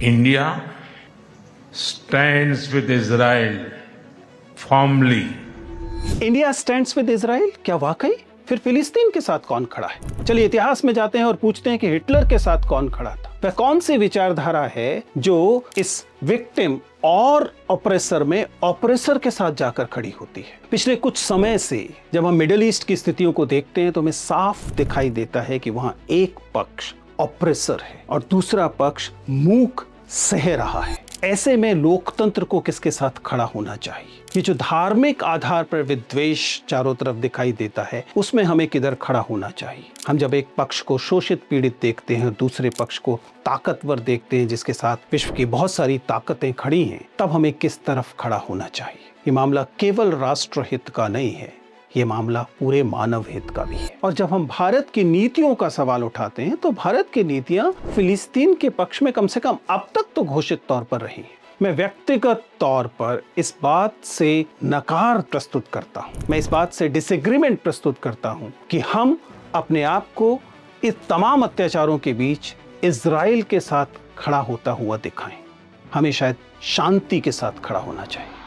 India stands with Israel firmly. India stands with Israel, क्या वाकई? फिर फिलिस्तीन के साथ कौन खड़ा है? चलिए इतिहास में जाते हैं और पूछते हैं कि हिटलर के साथ कौन खड़ा था। वह कौन सी विचारधारा है जो इस विक्टिम और ऑपरेसर में ऑपरेसर के साथ जाकर खड़ी होती है। पिछले कुछ समय से जब हम मिडिल ईस्ट की स्थितियों को देखते हैं तो हमें साफ दिखाई देता है कि वहां एक पक्ष ऑपरेसर है और दूसरा पक्ष मूक सह रहा है। ऐसे में लोकतंत्र को किसके साथ खड़ा होना चाहिए? ये जो धार्मिक आधार पर विद्वेष चारों तरफ दिखाई देता है, उसमें हमें किधर खड़ा होना चाहिए? हम जब एक पक्ष को शोषित पीड़ित देखते हैं, दूसरे पक्ष को ताकतवर देखते हैं जिसके साथ विश्व की बहुत सारी ताकतें खड़ी हैं, तब हमें किस तरफ खड़ा होना चाहिए? ये मामला केवल राष्ट्र हित का नहीं है, ये मामला पूरे मानव हित का भी है। और जब हम भारत की नीतियों का सवाल उठाते हैं तो भारत की नीतियां फिलिस्तीन के पक्ष में कम से कम अब तक तो घोषित तौर पर रही हैं। मैं व्यक्तिगत तौर पर इस बात से नकार प्रस्तुत करता हूं, मैं इस बात से डिसएग्रीमेंट प्रस्तुत करता हूं कि हम अपने आप को इस तमाम अत्याचारों के बीच इजराइल के साथ खड़ा होता हुआ दिखाएं। हमें शायद शांति के साथ खड़ा होना चाहिए।